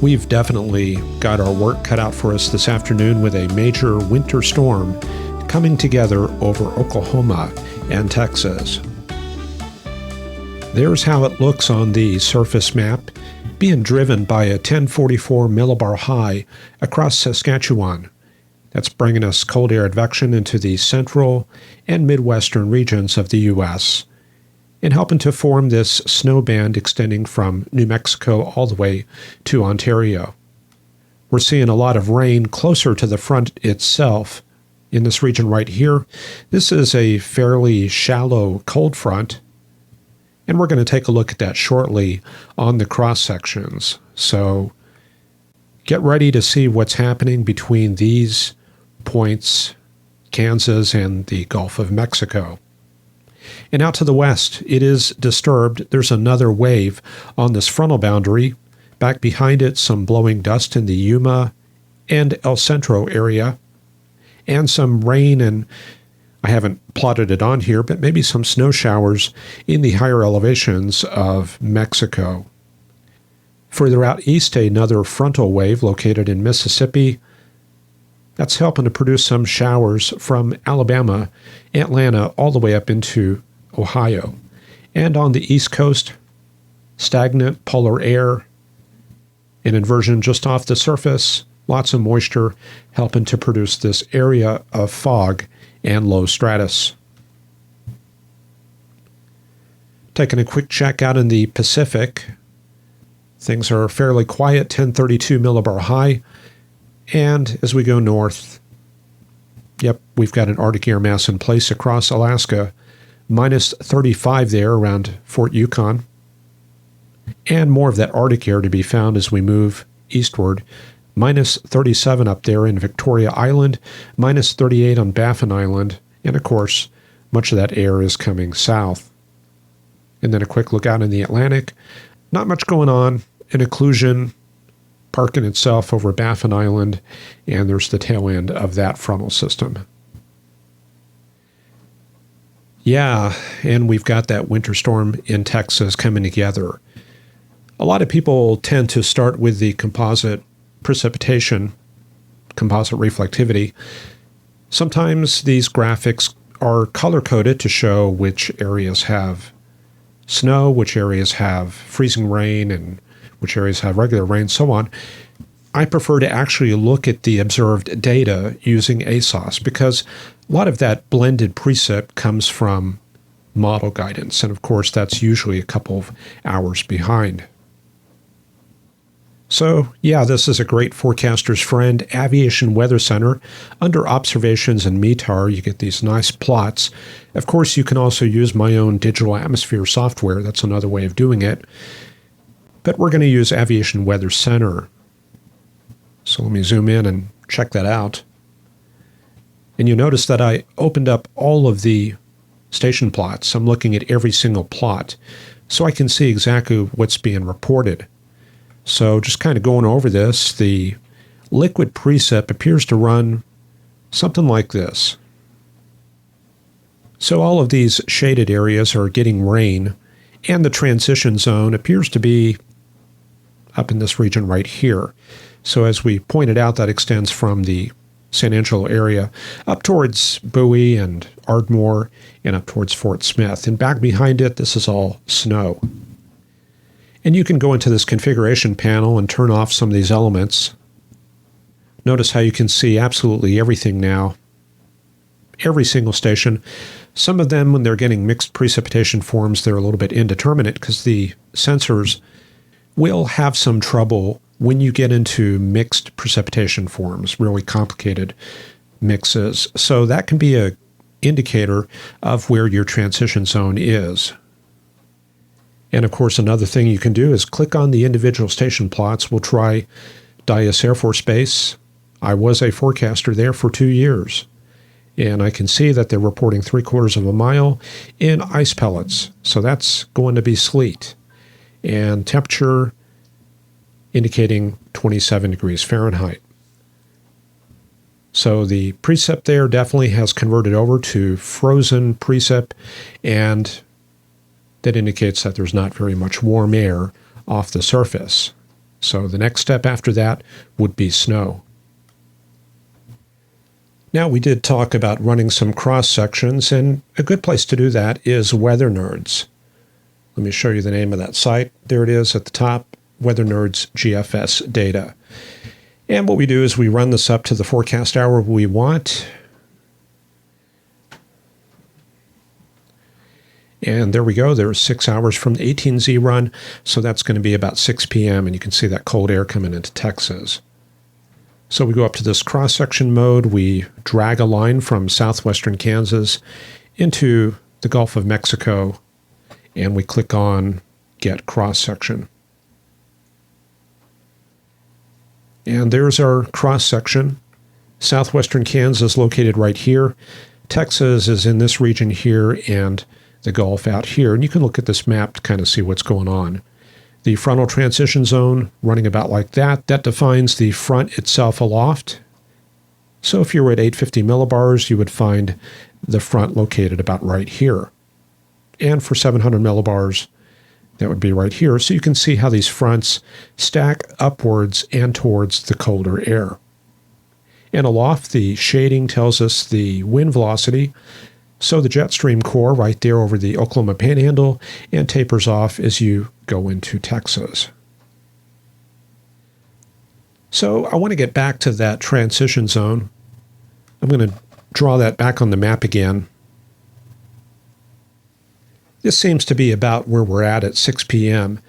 We've definitely got our work cut out for us this afternoon with a major winter storm coming together over Oklahoma and Texas. There's how it looks on the surface map, being driven by a 1044 millibar high across Saskatchewan. That's bringing us cold air advection into the central and midwestern regions of the U.S. and helping to form this snow band extending from New Mexico all the way to Ontario. We're seeing a lot of rain closer to the front itself in this region right here. This is a fairly shallow cold front, and we're going to take a look at that shortly on the cross sections. So get ready to see what's happening between these points, Kansas and the Gulf of Mexico. And out to the west, it is disturbed. There's another wave on this frontal boundary. Back behind it, some blowing dust in the Yuma and El Centro area, and some rain, and I haven't plotted it on here, but maybe some snow showers in the higher elevations of Mexico. Further out east, another frontal wave located in Mississippi. That's helping to produce some showers from Alabama, Atlanta, all the way up into Ohio. And on the East Coast, stagnant polar air, an inversion just off the surface, lots of moisture helping to produce this area of fog and low stratus. Taking a quick check out in the Pacific, things are fairly quiet, 1032 millibar high. And as we go north, we've got an Arctic air mass in place across Alaska, minus 35 there around Fort Yukon. And more of that Arctic air to be found as we move eastward. Minus 37 up there in Victoria Island, minus 38 on Baffin Island, and of course, much of that air is coming south. And then a quick look out in the Atlantic. Not much going on. An occlusion parking itself over Baffin Island, and there's the tail end of that frontal system. Yeah, and we've got that winter storm in Texas coming together. A lot of people tend to start with the composite precipitation, composite reflectivity. Sometimes these graphics are color-coded to show which areas have snow, which areas have freezing rain, and which areas have regular rain, so on. I prefer to actually look at the observed data using ASOS because a lot of that blended precip comes from model guidance, and of course that's usually a couple of hours behind. So yeah, this is a great forecaster's friend, Aviation Weather Center. Under Observations and METAR, you get these nice plots. Of course, you can also use my own digital atmosphere software. That's another way of doing it. But we're going to use Aviation Weather Center. So let me zoom in and check that out. And you notice that I opened up all of the station plots. I'm looking at every single plot so I can see exactly what's being reported. So just kind of going over this, the liquid precip appears to run something like this. So all of these shaded areas are getting rain, and the transition zone appears to be up in this region right here. So as we pointed out, that extends from the San Angelo area up towards Bowie and Ardmore and up towards Fort Smith. And back behind it, this is all snow. And you can go into this configuration panel and turn off some of these elements. Notice how you can see absolutely everything now. Every single station. Some of them, when they're getting mixed precipitation forms, they're a little bit indeterminate because the sensors will have some trouble when you get into mixed precipitation forms, really complicated mixes. So that can be an indicator of where your transition zone is. And of course, another thing you can do is click on the individual station plots. We'll try Dyess Air Force Base. I was a forecaster there for 2 years. And I can see that they're reporting 3/4 of a mile in ice pellets. So that's going to be sleet. And temperature indicating 27 degrees Fahrenheit. So the precip there definitely has converted over to frozen precip, and that indicates that there's not very much warm air off the surface. So the next step after that would be snow. Now, we did talk about running some cross sections, and a good place to do that is Weather Nerds. Let me show you the name of that site. There it is at the top, Weather Nerds GFS data. And what we do is we run this up to the forecast hour we want. And there we go. There's 6 hours from the 18Z run. So that's going to be about 6 p.m. And you can see that cold air coming into Texas. So we go up to this cross-section mode. We drag a line from southwestern Kansas into the Gulf of Mexico. And we click on Get Cross-Section. And there's our cross-section. Southwestern Kansas located right here. Texas is in this region here, and the Gulf out here. And you can look at this map to kind of see what's going on. The frontal transition zone running about like that. That defines the front itself aloft. So if you were at 850 millibars, you would find the front located about right here. And for 700 millibars, that would be right here. So you can see how these fronts stack upwards and towards the colder air. And aloft, the shading tells us the wind velocity. So the jet stream core right there over the Oklahoma Panhandle and tapers off as you go into Texas. So I want to get back to that transition zone. I'm going to draw that back on the map again. This seems to be about where we're at 6 p.m.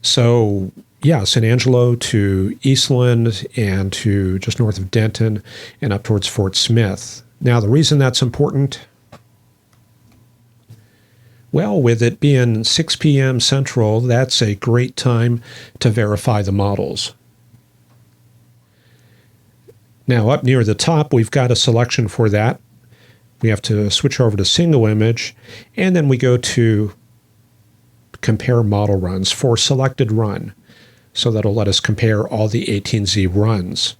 So, yeah, San Angelo to Eastland and to just north of Denton and up towards Fort Smith. Now, the reason that's important, well, with it being 6 p.m. Central, that's a great time to verify the models. Now, up near the top, we've got a selection for that. We have to switch over to single image, and then we go to compare model runs for selected run. So that'll let us compare all the 18Z runs.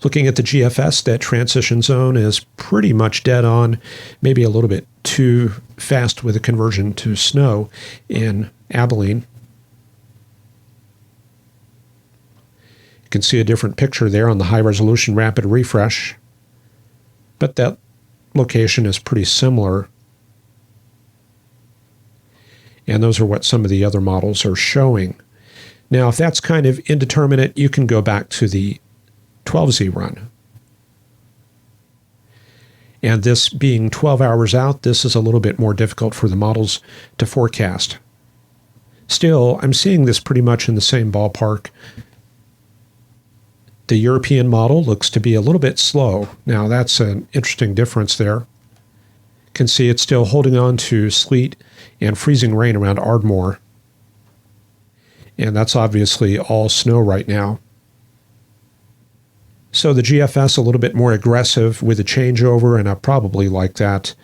Looking at the GFS, that transition zone is pretty much dead on, maybe a little bit too fast with the conversion to snow in Abilene. You can see a different picture there on the high-resolution rapid refresh, but that location is pretty similar. And those are what some of the other models are showing. Now, if that's kind of indeterminate, you can go back to the 12Z run. And this being 12 hours out, this is a little bit more difficult for the models to forecast. Still, I'm seeing this pretty much in the same ballpark. The European model looks to be a little bit slow. Now, that's an interesting difference there. You can see it's still holding on to sleet and freezing rain around Ardmore. And that's obviously all snow right now. So the GFS a little bit more aggressive with a changeover, and I probably like that.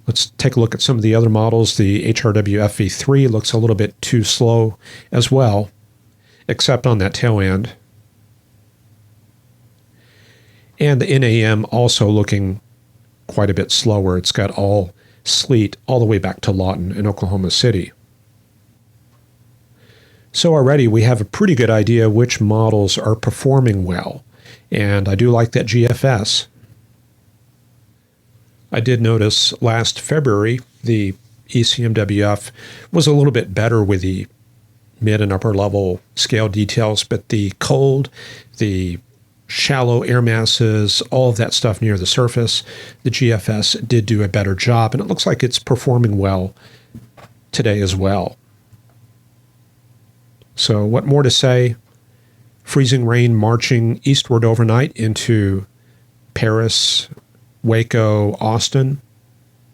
Let's take a look at some of the other models. The HRW FV3 looks a little bit too slow as well, except on that tail end. And the NAM also looking quite a bit slower. It's got all sleet all the way back to Lawton in Oklahoma City. So already we have a pretty good idea which models are performing well. And I do like that GFS. I did notice last February the ECMWF was a little bit better with the mid and upper level scale details, but the cold, the shallow air masses, all of that stuff near the surface, the GFS did do a better job, and it looks like it's performing well today as well. So what more to say? Freezing rain marching eastward overnight into Paris, Waco, Austin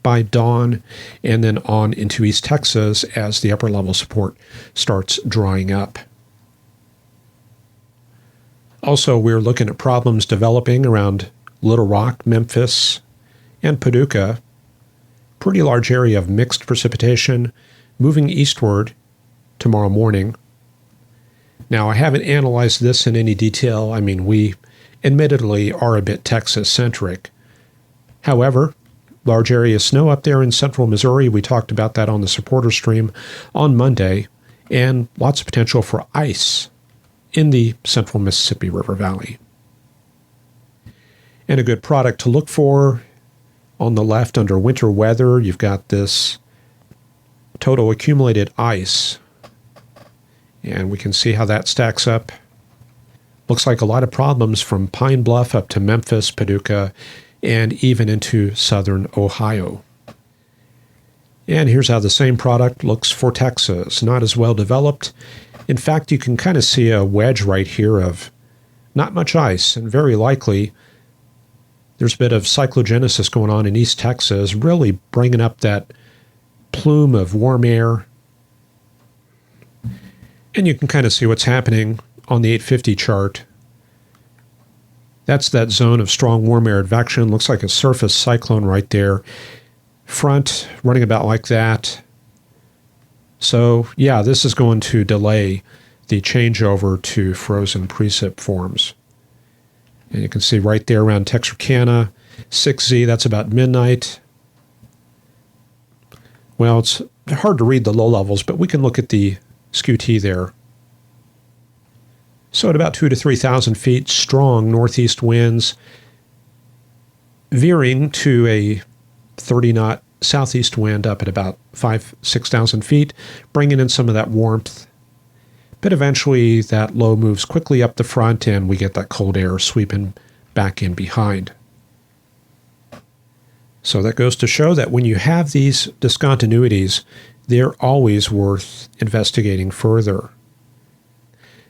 by dawn, and then on into East Texas as the upper level support starts drying up. Also, we're looking at problems developing around Little Rock, Memphis, and Paducah. Pretty large area of mixed precipitation moving eastward tomorrow morning. Now, I haven't analyzed this in any detail. I mean, we admittedly are a bit Texas-centric. However, large area of snow up there in central Missouri. We talked about that on the supporter stream on Monday, and lots of potential for ice in the central Mississippi River Valley. And a good product to look for on the left under winter weather, you've got this total accumulated ice. And we can see how that stacks up. Looks like a lot of problems from Pine Bluff up to Memphis, Paducah, and even into southern Ohio. And here's how the same product looks for Texas. Not as well developed. In fact, you can kind of see a wedge right here of not much ice, and very likely there's a bit of cyclogenesis going on in East Texas, really bringing up that plume of warm air. And you can kind of see what's happening on the 850 chart. That's that zone of strong warm air advection. Looks like a surface cyclone right there. Front running about like that. So, yeah, this is going to delay the changeover to frozen precip forms. And you can see right there around Texarkana, 6Z, that's about midnight. Well, it's hard to read the low levels, but we can look at the skew-t there. So at about 2,000 to 3,000 feet, strong northeast winds, veering to a 30-knot southeast wind up at about 5,000 to 6,000 feet, bringing in some of that warmth. But eventually that low moves quickly up the front and we get that cold air sweeping back in behind. So that goes to show that when you have these discontinuities, they're always worth investigating further.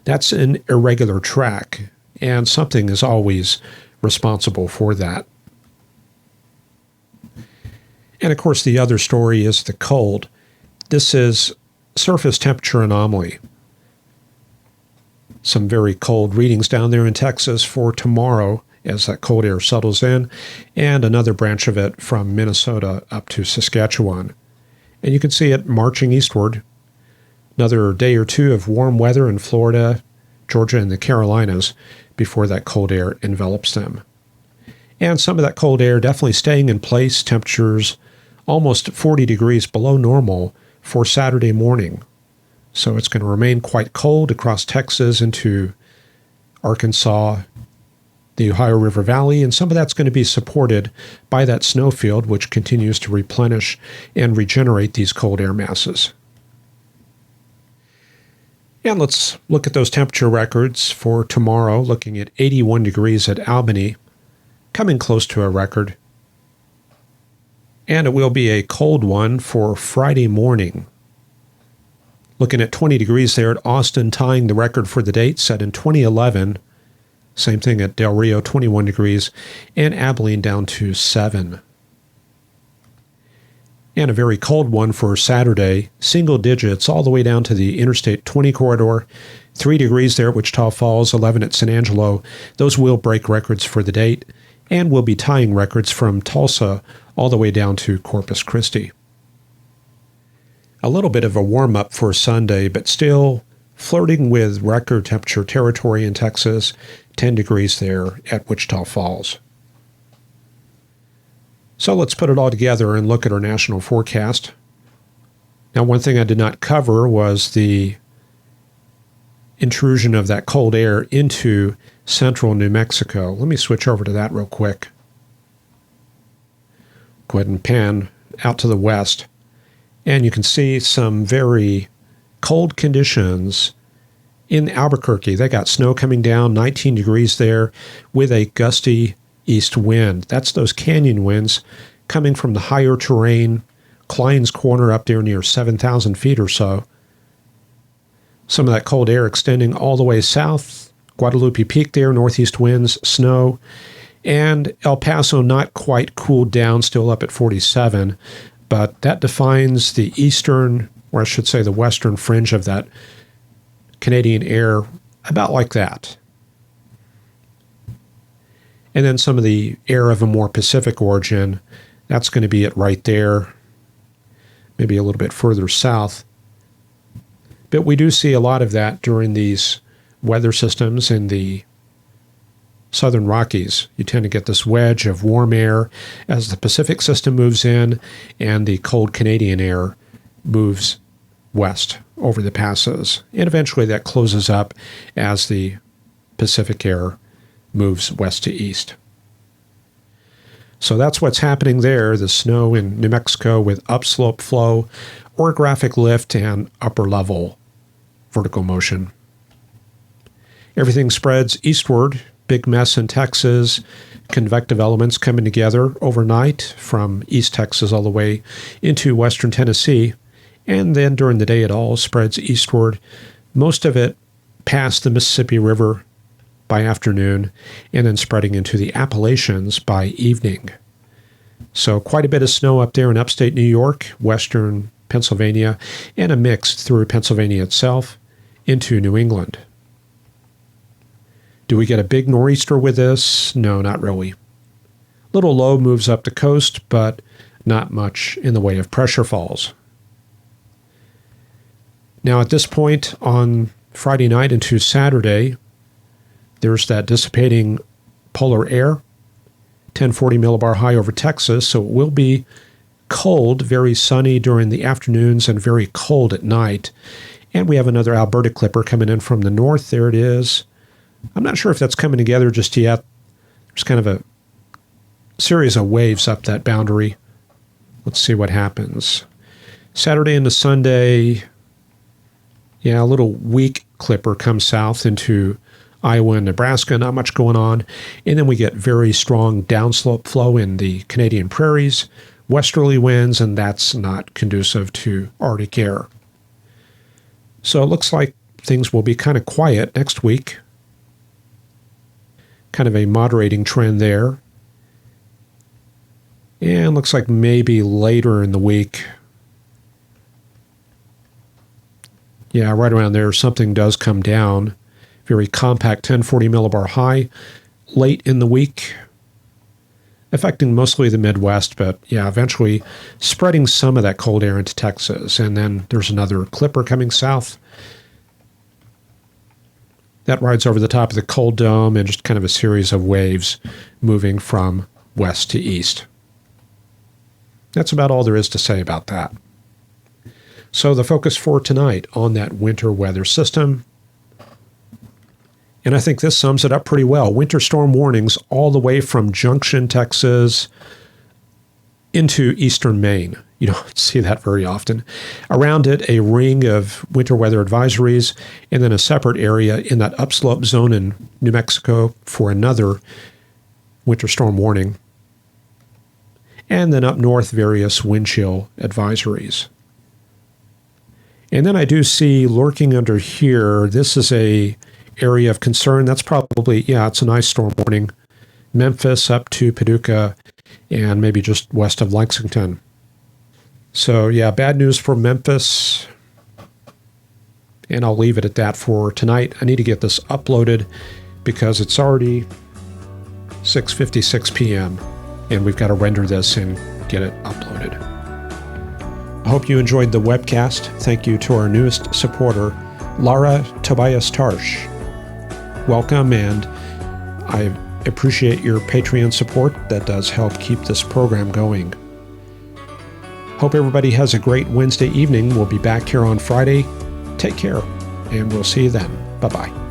That's an irregular track, and something is always responsible for that. And of course, the other story is the cold. This is surface temperature anomaly. Some very cold readings down there in Texas for tomorrow as that cold air settles in, and another branch of it from Minnesota up to Saskatchewan. And you can see it marching eastward. Another day or two of warm weather in Florida, Georgia, and the Carolinas before that cold air envelops them. And some of that cold air definitely staying in place, temperatures almost 40 degrees below normal for Saturday morning. So it's going to remain quite cold across Texas into Arkansas, the Ohio River Valley, and some of that's going to be supported by that snowfield, which continues to replenish and regenerate these cold air masses. And let's look at those temperature records for tomorrow, looking at 81 degrees at Albany, coming close to a record. And it will be a cold one for Friday morning. Looking at 20 degrees there at Austin, tying the record for the date set in 2011. Same thing at Del Rio, 21 degrees, and Abilene down to 7. And a very cold one for Saturday, single digits all the way down to the Interstate 20 corridor, 3 degrees there at Wichita Falls, 11 at San Angelo. Those will break records for the date, and will be tying records from Tulsa all the way down to Corpus Christi. A little bit of a warm-up for Sunday, but still flirting with record temperature territory in Texas, 10 degrees there at Wichita Falls. So let's put it all together and look at our national forecast. Now, one thing I did not cover was the intrusion of that cold air into central New Mexico. Let me switch over to that real quick. Go ahead and pan out to the west. And you can see some very cold conditions in Albuquerque. They got snow coming down, 19 degrees there, with a gusty east wind. That's those canyon winds coming from the higher terrain, Klein's Corner up there near 7,000 feet or so. Some of that cold air extending all the way south, Guadalupe Peak there, northeast winds, snow, and El Paso not quite cooled down, still up at 47, but that defines the eastern, or I should say the western fringe of that Canadian air, about like that. And then some of the air of a more Pacific origin, that's going to be it right there, maybe a little bit further south. But we do see a lot of that during these weather systems in the southern Rockies. You tend to get this wedge of warm air as the Pacific system moves in and the cold Canadian air moves west over the passes. And eventually that closes up as the Pacific air moves west to east. So that's what's happening there, the snow in New Mexico with upslope flow, orographic lift, and upper level vertical motion. Everything spreads eastward, big mess in Texas, convective elements coming together overnight from East Texas all the way into western Tennessee, and then during the day it all spreads eastward, most of it past the Mississippi River by afternoon, and then spreading into the Appalachians by evening. So quite a bit of snow up there in upstate New York, western Pennsylvania, and a mix through Pennsylvania itself into New England. Do we get a big nor'easter with this? No, not really. Little low moves up the coast, but not much in the way of pressure falls. Now at this point on Friday night into Saturday, there's that dissipating polar air, 1040 millibar high over Texas, so it will be cold, very sunny during the afternoons and very cold at night. And we have another Alberta clipper coming in from the north. There it is. I'm not sure if that's coming together just yet. There's kind of a series of waves up that boundary. Let's see what happens. Saturday into Sunday, a little weak clipper comes south into Iowa and Nebraska, not much going on. And then we get very strong downslope flow in the Canadian prairies, westerly winds, and that's not conducive to Arctic air. So it looks like things will be kind of quiet next week. Kind of a moderating trend there. And looks like maybe later in the week, right around there, something does come down. Very compact 1040 millibar high late in the week, affecting mostly the Midwest, but eventually spreading some of that cold air into Texas. And then there's another clipper coming south that rides over the top of the cold dome and just kind of a series of waves moving from west to east. That's about all there is to say about that. So the focus for tonight on that winter weather system. And I think this sums it up pretty well. Winter storm warnings all the way from Junction, Texas, into eastern Maine. You don't see that very often. Around it, a ring of winter weather advisories, and then a separate area in that upslope zone in New Mexico for another winter storm warning. And then up north, various wind chill advisories. And then I do see lurking under here, this is a area of concern. That's probably, it's a nice storm warning. Memphis up to Paducah and maybe just west of Lexington. So bad news for Memphis. And I'll leave it at that for tonight. I need to get this uploaded because it's already 6:56 p.m. and we've got to render this and get it uploaded. I hope you enjoyed the webcast. Thank you to our newest supporter, Lara Tobias Tarsh. Welcome, and I appreciate your Patreon support. That does help keep this program going. Hope everybody has a great Wednesday evening. We'll be back here on Friday. Take care, and we'll see you then. Bye-bye.